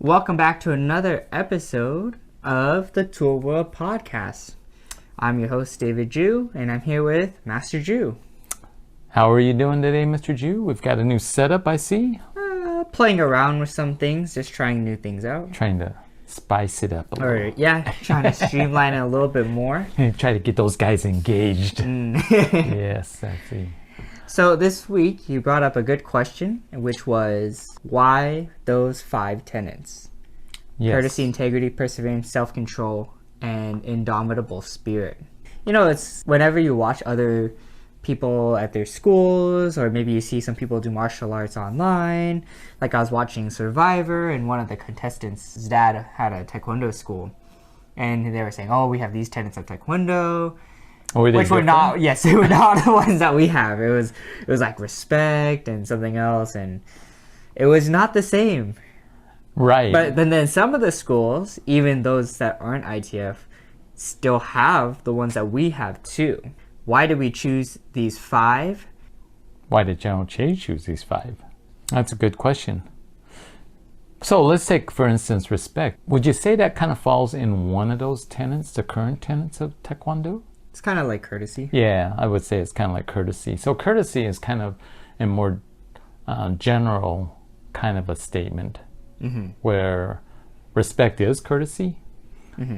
Welcome back to another episode of the Tul World Podcast. I'm your host, David Jew, and I'm here with Master Jew. How are you doing today, Mr. Jew? We've got a new setup, I see. Playing around with some things, just trying new things out. Trying to spice it up a little. Trying to streamline it a little bit more. Try to get those guys engaged. Yes, I see. So this week, you brought up a good question, which was, why those 5 tenets? Yes. Courtesy, integrity, perseverance, self-control, and indomitable spirit. You know, it's whenever you watch other people at their schools, or maybe you see some people do martial arts online. Like I was watching Survivor, and one of the contestants' dad had a Taekwondo school. And they were saying, oh, we have these tenets of Taekwondo. Which were not, yes, they were not the ones that we have. It was like respect and something else, and it was not the same. Right. But then some of the schools, even those that aren't ITF, still have the ones that we have too. Why did we choose these 5? Why did General Che choose these 5? That's a good question. So let's take, for instance, respect. Would you say that kind of falls in one of those tenets, the current tenets of Taekwondo? It's kind of like courtesy. Yeah, I would say it's kind of like courtesy. So courtesy is kind of a more general kind of a statement, where respect is courtesy,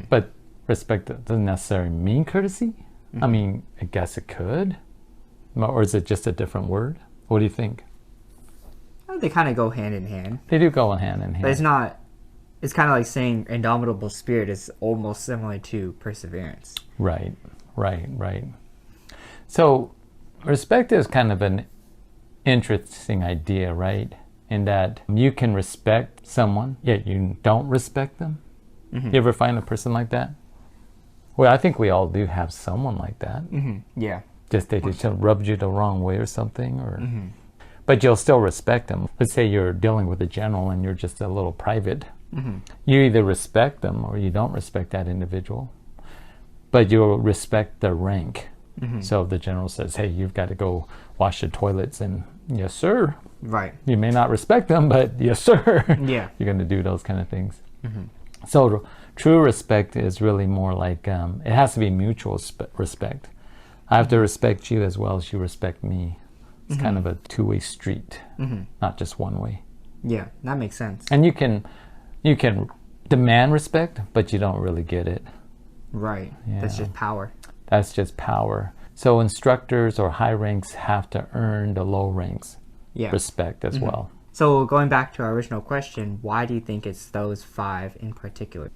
but respect doesn't necessarily mean courtesy. I mean, I guess it could. Or is it just a different word? What do you think? They kind of go hand in hand. They do go hand in hand. But it's kind of like saying indomitable spirit is almost similar to perseverance. Right. So respect is kind of an interesting idea, right? In that you can respect someone, yet you don't respect them. You ever find a person like that? Well, I think we all do have someone like that. Yeah. Just they just rubbed you the wrong way or something, or but you'll still respect them. Let's say you're dealing with a general and you're just a little private. You either respect them or you don't respect that individual. But you'll respect their rank. So if the general says, hey, you've got to go wash the toilets, and yes, sir. Right. You may not respect them, but yes, sir. Yeah. You're going to do those kind of things. So true respect is really more like, it has to be mutual respect. I have to respect you as well as you respect me. It's kind of a two-way street, not just one way. Yeah, that makes sense. And you can demand respect, but you don't really get it. Right. Yeah. That's just power. That's just power. So instructors or high ranks have to earn the low ranks respect as well. So going back to our original question, why do you think it's those 5 in particular?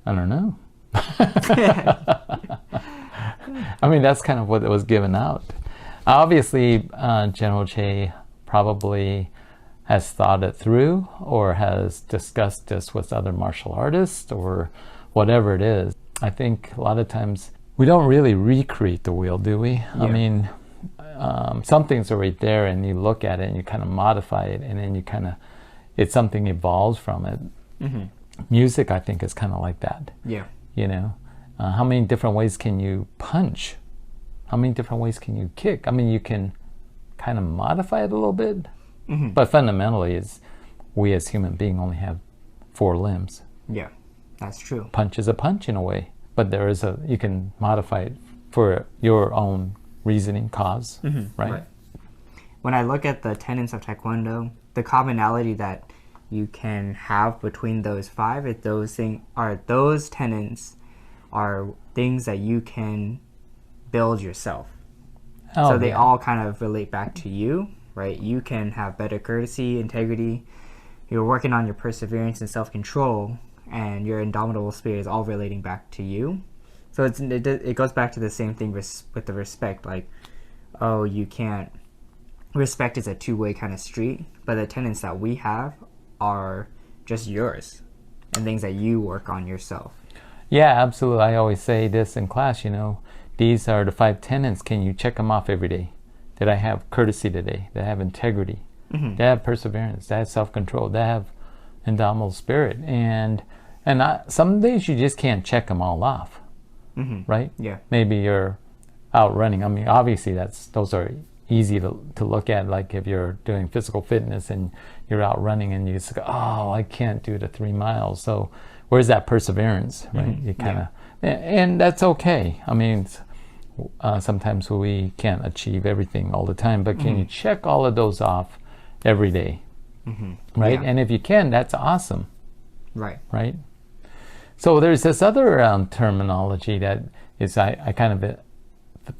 I don't know. I mean, that's kind of what was given out. Obviously, General Che probably has thought it through or has discussed this with other martial artists or whatever it is. I think a lot of times we don't really recreate the wheel, do we? Yeah. I mean, some things are right there and you look at it and you kind of modify it, and then it's something evolves from it. Music, I think, is kind of like that. Yeah. You know, how many different ways can you punch? How many different ways can you kick? I mean, you can kind of modify it a little bit, but fundamentally, we as human beings only have 4 limbs. Yeah. That's true. Punch is a punch in a way, but you can modify it for your own reasoning cause, right? When I look at the tenets of Taekwondo, the commonality that you can have between those 5, those tenets are things that you can build yourself. So they all kind of relate back to you, right? You can have better courtesy, integrity. You're working on your perseverance and self-control, and your indomitable spirit is all relating back to you. So it goes back to the same thing with the respect. Like, oh, you can't... Respect is a two-way kind of street, but the tenets that we have are just yours and things that you work on yourself. Yeah, absolutely. I always say this in class, these are the 5 tenets. Can you check them off every day? Did I have courtesy today? Did I have integrity? Did I have perseverance? Did I have self-control? Did I have indomitable spirit? And some days you just can't check them all off, right? Yeah. Maybe you're out running. I mean, obviously those are easy to look at. Like if you're doing physical fitness and you're out running and you just go, oh, I can't do the 3 miles. So where's that perseverance, right? You kind of, and that's okay. I mean, sometimes we can't achieve everything all the time, but can you check all of those off every day, right? And if you can, that's awesome, right? So there's this other terminology that is I kind of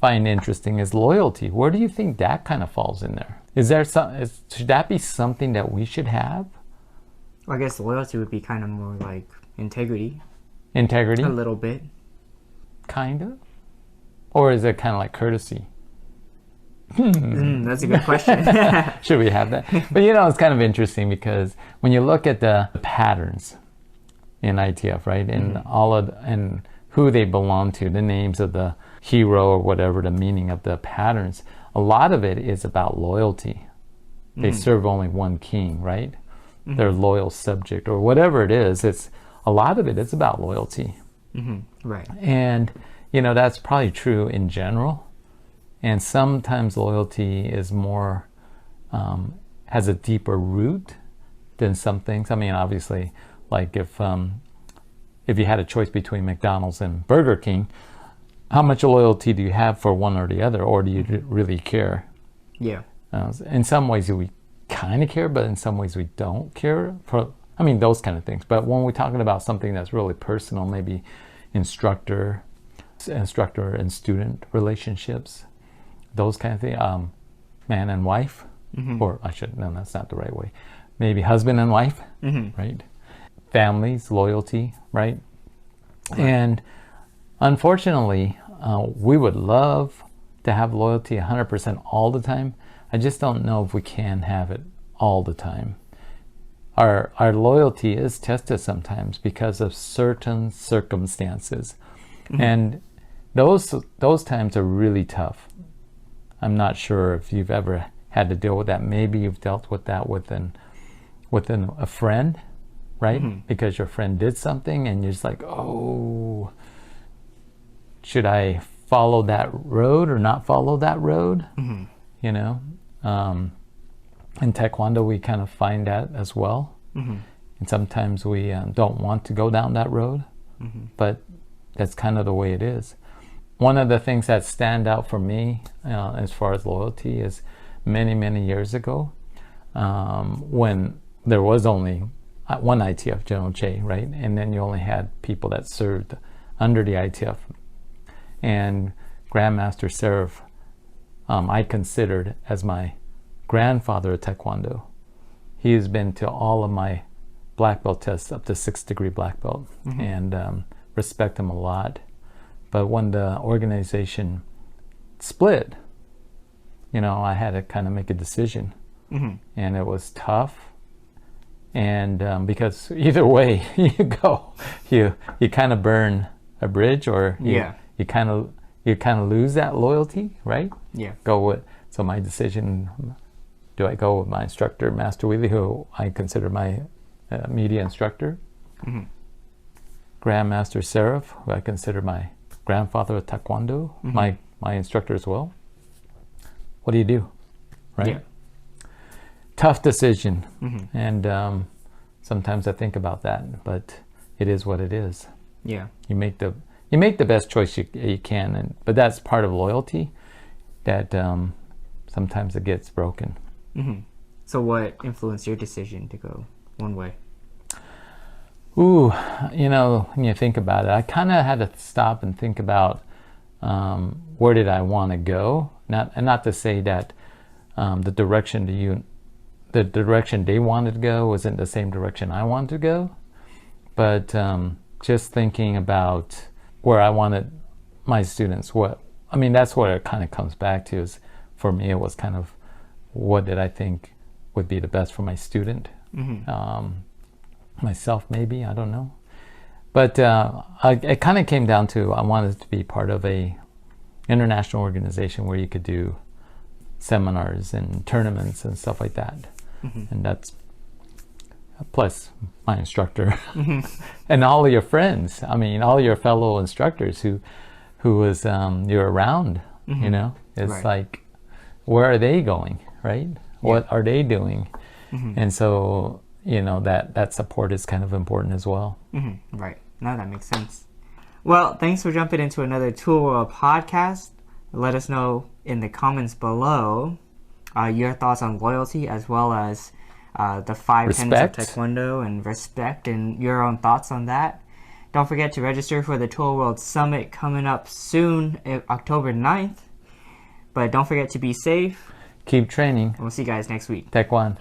find interesting is loyalty. Where do you think that kind of falls in there? Should that be something that we should have? Well, I guess loyalty would be kind of more like integrity. Integrity? A little bit. Kind of? Or is it kind of like courtesy? That's a good question. Should we have that? But it's kind of interesting because when you look at the patterns in ITF, right, and who they belong to, the names of the hero or whatever, the meaning of the patterns, a lot of it is about loyalty. They serve only one king, right? They're loyal subject or whatever it is. A lot of it is about loyalty. Right. And that's probably true in general. And sometimes loyalty is more, has a deeper root than some things. I mean, obviously, like if you had a choice between McDonald's and Burger King, how much loyalty do you have for one or the other, or do you really care? Yeah. In some ways we kind of care, but in some ways we don't care. Those kind of things. But when we're talking about something that's really personal, maybe instructor and student relationships, those kind of things, man and wife, or that's not the right way. Maybe husband and wife, right? Families, loyalty, right? And unfortunately, we would love to have loyalty 100% all the time. I just don't know if we can have it all the time. Our loyalty is tested sometimes because of certain circumstances. And those times are really tough. I'm not sure if you've ever had to deal with that. Maybe you've dealt with that within a friend, right? Because your friend did something and you're just like, oh, should I follow that road or not follow that road? In Taekwondo, we kind of find that as well. And sometimes we don't want to go down that road, but that's kind of the way it is. One of the things that stand out for me as far as loyalty is many, many years ago, when there was only one ITF, General Che, right? And then you only had people that served under the ITF. And Grandmaster Seraph, I considered as my grandfather of Taekwondo. He has been to all of my black belt tests up to 6th degree black belt, and respect him a lot. But when the organization split, I had to kind of make a decision, and it was tough. And because either way you go, you kind of burn a bridge, or you kind of lose that loyalty, right? Yeah. So my decision: do I go with my instructor, Master Wheelie, who I consider my media instructor, Grandmaster Seraph, who I consider my grandfather of Taekwondo, my instructor as well? What do you do, right? Yeah. Tough decision, and sometimes I think about that, but it is what it is. Yeah. You make the best choice you can, but that's part of loyalty. That sometimes it gets broken. So what influenced your decision to go one way? Ooh, when you think about it, I kind of had to stop and think about where did I want to go. Not to say that the direction they wanted to go wasn't the same direction I wanted to go, but just thinking about where I wanted my students. That's what it kind of comes back to. Is for me, it was kind of what did I think would be the best for my student. Myself, maybe, I don't know. But it kind of came down to I wanted to be part of a international organization where you could do seminars and tournaments and stuff like that. And that's plus my instructor and all of your friends. All your fellow instructors who was you're around. It's right. Like where are they going, right? What are they doing? Mm-hmm. And so, that support is kind of important as well. Mm-hmm. Right. No, that makes sense. Well, thanks for jumping into another Tul World podcast. Let us know in the comments below your thoughts on loyalty, as well as the 5 tenets of Taekwondo and respect, and your own thoughts on that. Don't forget to register for the Tul World Summit coming up soon, October 9th. But don't forget to be safe. Keep training. We'll see you guys next week. Taekwondo.